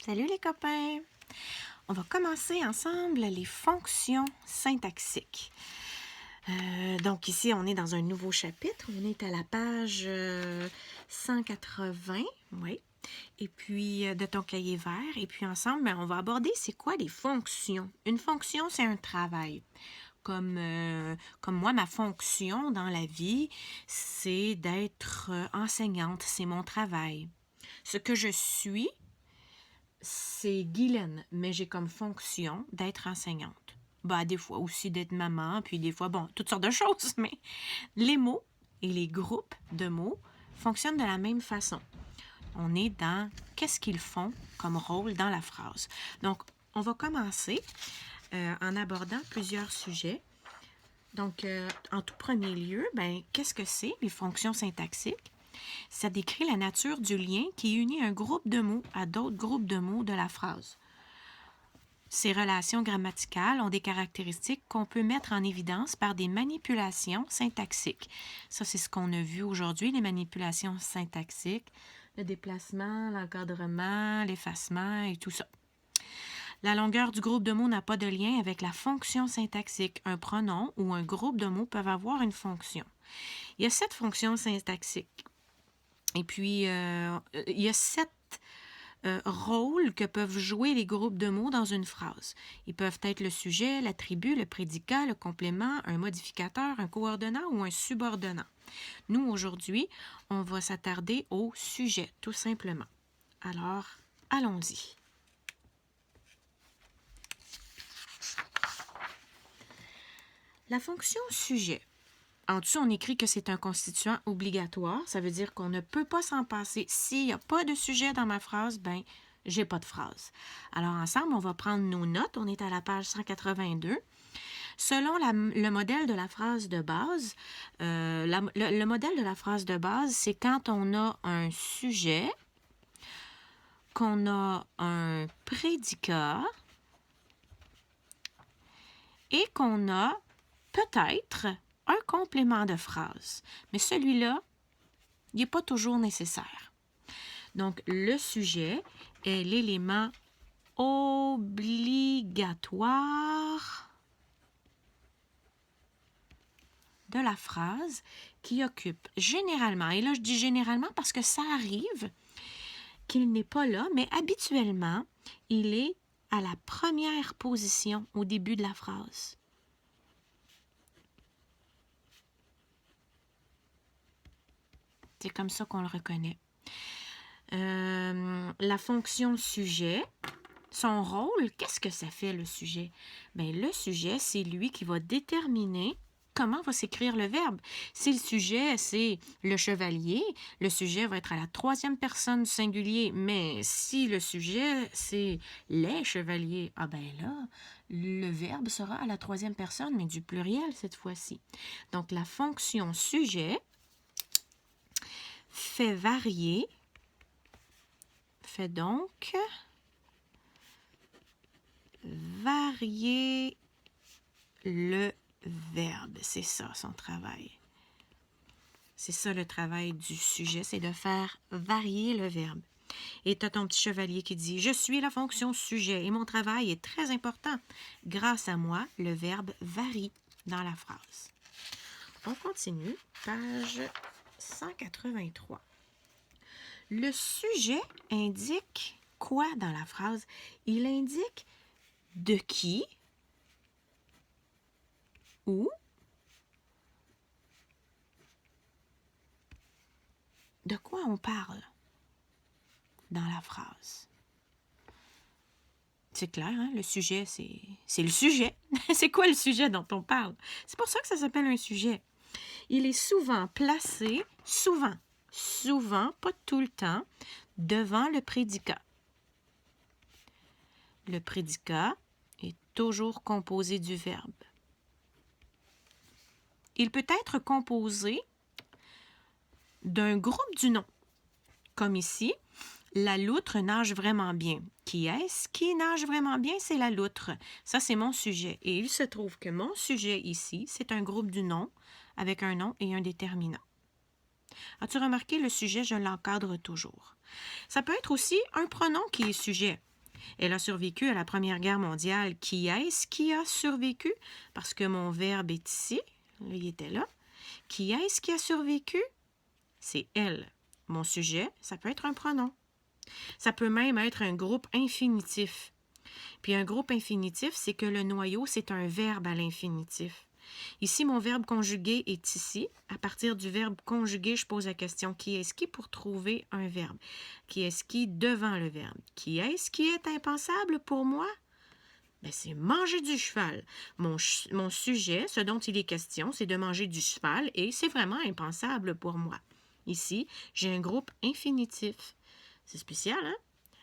Salut les copains! On va commencer ensemble les fonctions syntaxiques. Donc ici, on est dans un nouveau chapitre. On est à la page 180, oui. Et puis, de ton cahier vert. Et puis ensemble, on va aborder c'est quoi les fonctions. Une fonction, c'est un travail. Comme moi, ma fonction dans la vie, c'est d'être enseignante. C'est mon travail. Ce que je suis, c'est Guylaine, mais j'ai comme fonction d'être enseignante. Des fois aussi d'être maman, puis des fois, toutes sortes de choses, mais les mots et les groupes de mots fonctionnent de la même façon. On est dans qu'est-ce qu'ils font comme rôle dans la phrase. Donc, on va commencer en abordant plusieurs sujets. Donc, en tout premier lieu, qu'est-ce que c'est les fonctions syntaxiques? Ça décrit la nature du lien qui unit un groupe de mots à d'autres groupes de mots de la phrase. Ces relations grammaticales ont des caractéristiques qu'on peut mettre en évidence par des manipulations syntaxiques. Ça, c'est ce qu'on a vu aujourd'hui, les manipulations syntaxiques, le déplacement, l'encadrement, l'effacement et tout ça. La longueur du groupe de mots n'a pas de lien avec la fonction syntaxique. Un pronom ou un groupe de mots peuvent avoir une fonction. Il y a 7 fonctions syntaxiques. Et puis, il y a 7 rôles que peuvent jouer les groupes de mots dans une phrase. Ils peuvent être le sujet, l'attribut, le prédicat, le complément, un modificateur, un coordonnant ou un subordonnant. Nous, aujourd'hui, on va s'attarder au sujet, tout simplement. Alors, allons-y. La fonction sujet. En dessous, on écrit que c'est un constituant obligatoire. Ça veut dire qu'on ne peut pas s'en passer. S'il n'y a pas de sujet dans ma phrase, j'ai pas de phrase. Alors, ensemble, on va prendre nos notes. On est à la page 182. Selon le modèle de la phrase de base, le modèle de la phrase de base, c'est quand on a un sujet, qu'on a un prédicat et qu'on a peut-être un complément de phrase. Mais celui-là, il n'est pas toujours nécessaire. Donc, le sujet est l'élément obligatoire de la phrase qui occupe généralement, et là je dis généralement parce que ça arrive qu'il n'est pas là, mais habituellement, il est à la première position au début de la phrase. C'est comme ça qu'on le reconnaît. La fonction sujet, son rôle, qu'est-ce que ça fait le sujet? Le sujet, c'est lui qui va déterminer comment va s'écrire le verbe. Si le sujet, c'est le chevalier, le sujet va être à la 3e personne du singulier. Mais si le sujet, c'est les chevaliers, là, le verbe sera à la 3e personne, mais du pluriel cette fois-ci. Donc, la fonction sujet fait donc varier le verbe. C'est ça son travail. C'est ça le travail du sujet, c'est de faire varier le verbe. Et tu as ton petit chevalier qui dit « Je suis la fonction sujet et mon travail est très important. Grâce à moi, le verbe varie dans la phrase. » On continue, page 183. Le sujet indique quoi dans la phrase? Il indique de qui, où, de quoi on parle dans la phrase. C'est clair, hein? Le sujet, c'est le sujet. C'est quoi le sujet dont on parle? C'est pour ça que ça s'appelle un sujet. Il est souvent placé, souvent, pas tout le temps, devant le prédicat. Le prédicat est toujours composé du verbe. Il peut être composé d'un groupe du nom. Comme ici, la loutre nage vraiment bien. Qui est-ce qui nage vraiment bien? C'est la loutre. Ça, c'est mon sujet. Et il se trouve que mon sujet ici, c'est un groupe du nom avec un nom et un déterminant. As-tu remarqué, le sujet, je l'encadre toujours. Ça peut être aussi un pronom qui est sujet. Elle a survécu à la Première Guerre mondiale. Qui est-ce qui a survécu? Parce que mon verbe est ici. Là, il était là. Qui est-ce qui a survécu? C'est elle. Mon sujet, ça peut être un pronom. Ça peut même être un groupe infinitif. Puis un groupe infinitif, c'est que le noyau, c'est un verbe à l'infinitif. Ici, mon verbe conjugué est ici. À partir du verbe conjugué, je pose la question qui est-ce qui pour trouver un verbe? Qui est-ce qui devant le verbe? Qui est-ce qui est impensable pour moi? Ben, c'est manger du cheval. Mon sujet, ce dont il est question, c'est de manger du cheval et c'est vraiment impensable pour moi. Ici, j'ai un groupe infinitif. C'est spécial, hein?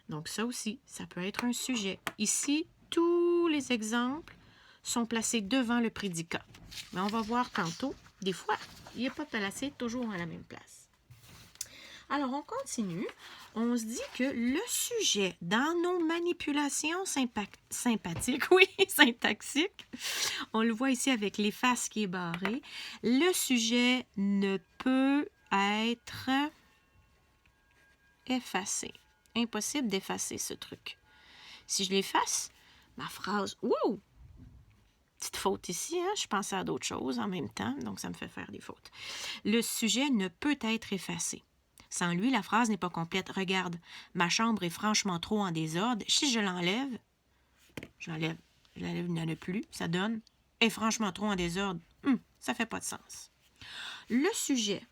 Donc ça aussi, ça peut être un sujet. Ici, tous les exemples sont placés devant le prédicat. Mais on va voir tantôt, des fois, il n'est pas placé toujours à la même place. Alors, on continue. On se dit que le sujet dans nos manipulations sympathiques, oui, syntaxiques, on le voit ici avec l'efface qui est barré, le sujet ne peut être effacé. Impossible d'effacer ce truc. Si je l'efface, ma phrase, wow! Petite faute ici, hein? Je pensais à d'autres choses en même temps, donc ça me fait faire des fautes. Le sujet ne peut être effacé. Sans lui, la phrase n'est pas complète. Regarde, ma chambre est franchement trop en désordre. Si je l'enlève, il n'y en a plus, ça donne est franchement trop en désordre. Ça fait pas de sens. Le sujet,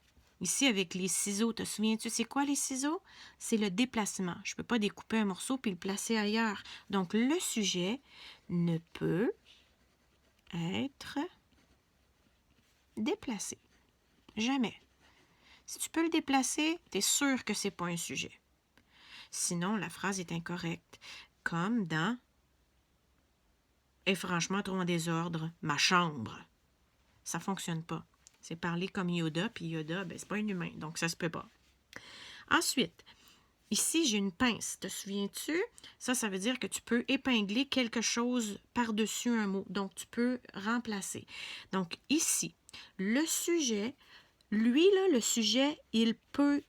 ici avec les ciseaux, te souviens-tu, c'est quoi les ciseaux? C'est le déplacement. Je ne peux pas découper un morceau puis le placer ailleurs. Donc, le sujet ne peut être déplacé. Jamais. Si tu peux le déplacer, tu es sûr que ce n'est pas un sujet. Sinon, la phrase est incorrecte. Comme dans « est franchement trop en désordre, ma chambre ». Ça ne fonctionne pas. C'est parler comme Yoda, puis Yoda, ben, c'est pas un humain, donc ça se peut pas. Ensuite, ici, j'ai une pince. Te souviens-tu? Ça veut dire que tu peux épingler quelque chose par-dessus un mot. Donc, tu peux remplacer. Donc, ici, le sujet, lui, là, le sujet, il peut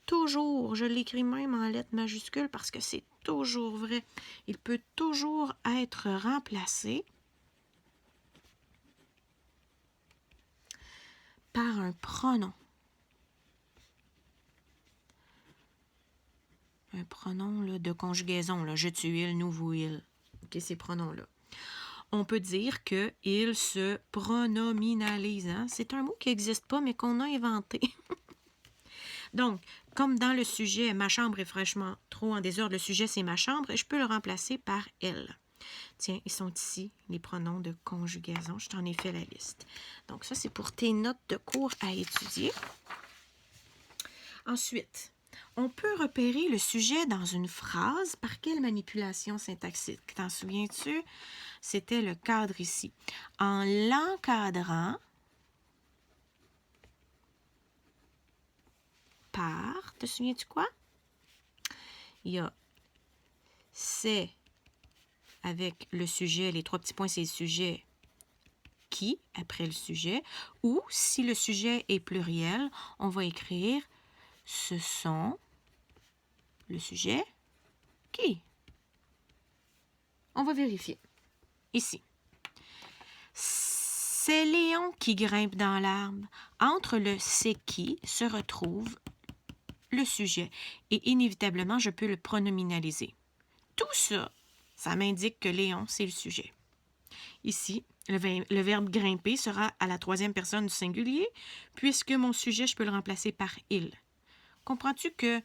toujours, je l'écris même en lettres majuscules parce que c'est toujours vrai, il peut toujours être remplacé par un pronom. Un pronom là, de conjugaison, là, je, tu, il, nous, vous, il. OK, ces pronoms-là. On peut dire qu'il se pronominalise. Hein? C'est un mot qui n'existe pas, mais qu'on a inventé. Donc, comme dans le sujet, ma chambre est fraîchement trop en désordre, le sujet, c'est ma chambre, et je peux le remplacer par elle. Tiens, ils sont ici, les pronoms de conjugaison. Je t'en ai fait la liste. Donc, ça, c'est pour tes notes de cours à étudier. Ensuite, on peut repérer le sujet dans une phrase par quelle manipulation syntaxique? T'en souviens-tu? C'était le cadre ici. En l'encadrant par, te souviens-tu quoi? Il y a c'est avec le sujet, les trois petits points, c'est le sujet qui, après le sujet, ou si le sujet est pluriel, on va écrire ce sont le sujet qui. On va vérifier. Ici. C'est Léon qui grimpe dans l'arbre. Entre le c'est qui se retrouve le sujet et inévitablement, je peux le pronominaliser. Tout ça, ça m'indique que Léon, c'est le sujet. Ici, le verbe grimper sera à la troisième personne du singulier puisque mon sujet, je peux le remplacer par il. Comprends-tu que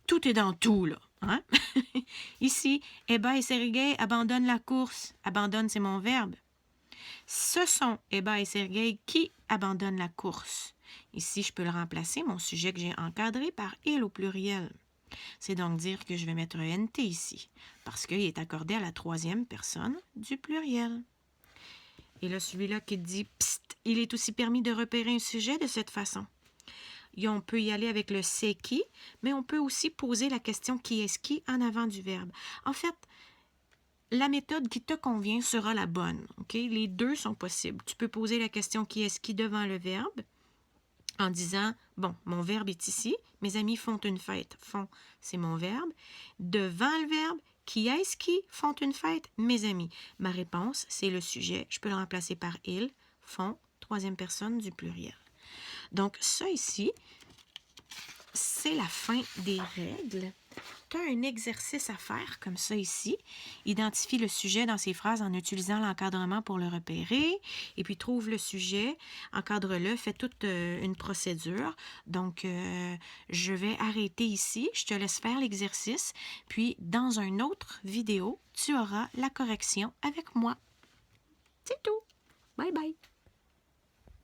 tout est dans tout, là? Hein? Ici, Eba et Sergei abandonnent la course. Abandonne, c'est mon verbe. Ce sont Eba et Sergei qui abandonnent la course. Ici, je peux le remplacer, mon sujet que j'ai encadré, par il au pluriel. C'est donc dire que je vais mettre un NT ici, parce qu'il est accordé à la troisième personne du pluriel. Et là, celui-là qui dit « Psst », il est aussi permis de repérer un sujet de cette façon. Et on peut y aller avec le « c'est qui », mais on peut aussi poser la question « qui est-ce qui » en avant du verbe. En fait, la méthode qui te convient sera la bonne. Okay? Les deux sont possibles. Tu peux poser la question « qui est-ce qui » devant le verbe en disant « Bon, mon verbe est ici, mes amis font une fête. » Font, c'est mon verbe. Devant le verbe, Qui est-ce qui font une fête? Mes amis. Ma réponse, c'est le sujet. Je peux le remplacer par ils, font, troisième personne du pluriel. Donc, ça ici, c'est la fin des règles. Tu as un exercice à faire comme ça ici. Identifie le sujet dans ces phrases en utilisant l'encadrement pour le repérer. Et puis, trouve le sujet, encadre-le, fais toute une procédure. Donc, je vais arrêter ici. Je te laisse faire l'exercice. Puis, dans une autre vidéo, tu auras la correction avec moi. C'est tout. Bye bye.